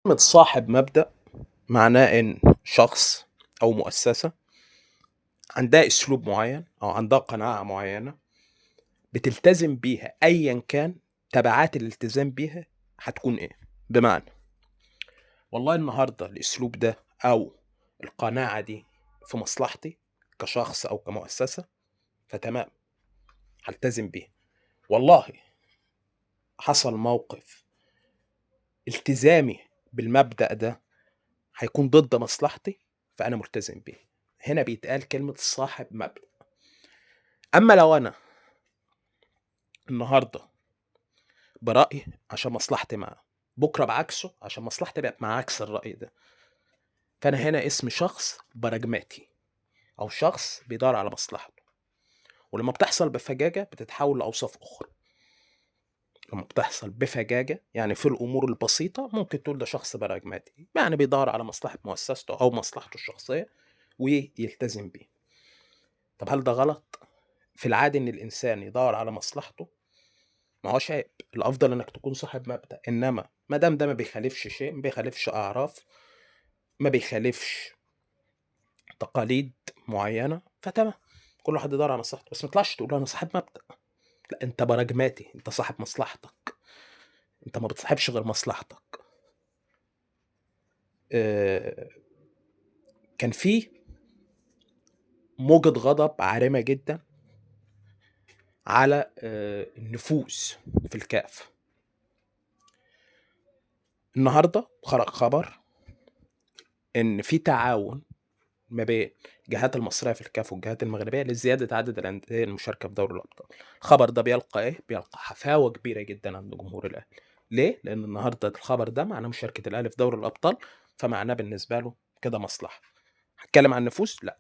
كلمة صاحب مبدأ معناه إن شخص أو مؤسسة عندها أسلوب معين أو عندها قناعة معينة بتلتزم بيها أيا كان تبعات الالتزام بيها هتكون إيه. بمعنى والله النهاردة الأسلوب ده أو القناعة دي في مصلحتي كشخص أو كمؤسسة، فتمام هلتزم بيها. والله حصل موقف التزامي بالمبدأ ده هيكون ضد مصلحتي، فأنا ملتزم بيه. هنا بيتقال كلمة صاحب مبدأ. أما لو أنا النهاردة برأي عشان مصلحتي معاه، بكرة بعكسه عشان مصلحتي بقت مع عكس الرأي ده، فأنا هنا اسمي شخص براجماتي أو شخص بيدور على مصلحته. ولما بتحصل بفجاجة بتتحول لأوصاف أخرى. لما بتحصل بفجاجة يعني في الأمور البسيطة ممكن تقول ده شخص براجماتي، يعني بيدور على مصلحة مؤسسته أو مصلحته الشخصية ويلتزم بيه. طب هل ده غلط؟ في العادي إن الإنسان يدور على مصلحته ما هوش عيب، الأفضل إنك تكون صاحب مبدأ. إنما ما دام ده ما بيخالفش شيء، ما بيخالفش أعراف، ما بيخالفش تقاليد معينة، فتمام كل واحد يدور على مصلحته. بس ما تطلعش تقول أنا صاحب مبدأ، لا أنت براجماتي، أنت صاحب مصلحتك، أنت ما بتصاحبش غير مصلحتك. آه، كان في موجة غضب عارمة جدا على النفوذ في الكاف. النهارده خرج خبر إن في تعاون ما بين الجهات المصرية في الكاف والجهات المغربية لزيادة عدد الأندية المشاركة في دوري الأبطال. الخبر ده بيلقى إيه؟ بيلقى حفاوة كبيرة جدا عند جمهور الأهلي. ليه؟ لأن النهاردة الخبر ده معناه مشاركة الأهلي في دوري الأبطال، فمعناه بالنسبة له كده مصلحة. هتكلم عن النفوذ؟ لا.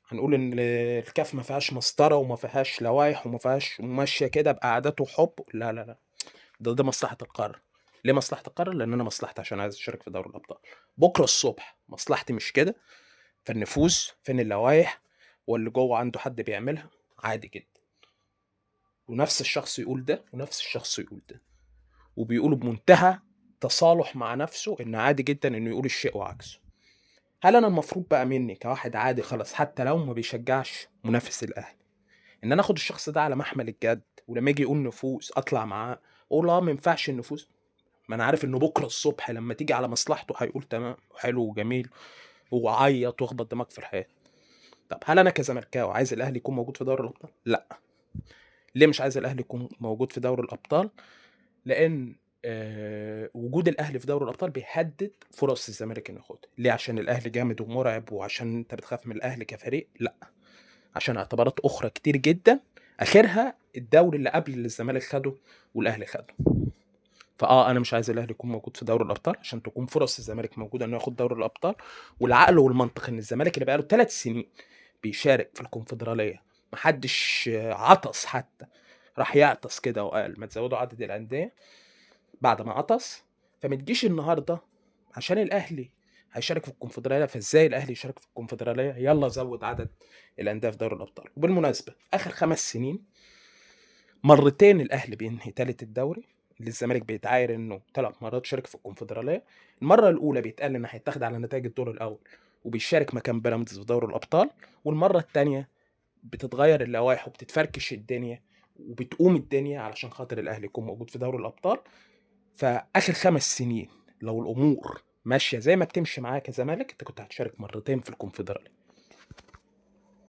هنقول إن الكاف ما فيهاش مسطرة وما فيهاش لوائح وما فيهاش ماشية كده بقعدات وحب؟ لا لا لا، ده مصلحة القارة. ليه مصلحة القارة؟ لأن أنا مصلحتي عشان عايز أشارك في دوري الأبطال. بكرة الصبح مصلحتي مش كده، فالنفوذ فين اللوائح واللي جوه عنده حد بيعملها عادي جدا. ونفس الشخص يقول ده ونفس الشخص يقول ده، وبيقولوا بمنتهى تصالح مع نفسه ان عادي جدا انه يقول الشيء وعكسه. هل انا المفروض بقى مني كواحد عادي خلاص حتى لو ما بيشجعش منافس الاهلي ان انا اخد الشخص ده على محمل الجد، ولما يجي يقول نفوذ اطلع معاه اقول اه ما ينفعش النفوذ؟ ما انا عارف انه بكره الصبح لما تيجي على مصلحته هيقول تمام وحلو وجميل وعيط واخبط دماغ في الحياه. طب هل انا كزملكاوي عايز الاهلي يكون موجود في دوري الابطال؟ لا. ليه مش عايز الاهلي يكون موجود في دوري الابطال؟ لان وجود الاهلي في دوري الابطال بيهدد فرص الزمالك انه ياخدها. ليه؟ عشان الاهلي جامد ومرعب وعشان انت بتخاف من الاهلي كفريق؟ لا، عشان اعتبارات اخرى كتير جدا، اخرها الدوري اللي قبل اللي الزمالك خده والاهلي خده. انا مش عايز الاهلي يكون موجود في دوري الابطال عشان تكون فرص الزمالك موجوده انه ياخد دوري الابطال. والعقل والمنطق ان الزمالك اللي بقاله 3 سنين بيشارك في الكونفدراليه، محدش عطس حتى راح يعطس كده وقال ما تزودوا عدد الانديه بعد ما عطس. فما تجيش النهارده عشان الاهلي هيشارك في الكونفدراليه، فازاي الاهلي يشارك في الكونفدراليه؟ يلا زود عدد الانديه في دوري الابطال. وبالمناسبه اخر 5 سنين مرتين الاهلي بينهي تالت الدوري، اللي الزمالك بيتعاير انه 3 مرات شارك في الكونفدراليه. المره الاولى بيتقال ان هيتاخد على نتائج الدور الاول وبيشارك مكان بيراميدز في دوري الابطال، والمره الثانيه بتتغير اللوائح وبتتفركش الدنيا وبتقوم الدنيا علشان خاطر الاهلي يكون موجود في دوري الابطال. فاخر 5 سنين لو الامور ماشيه زي ما بتمشي معاك كزمالك انت كنت هتشارك مرتين في الكونفدراليه.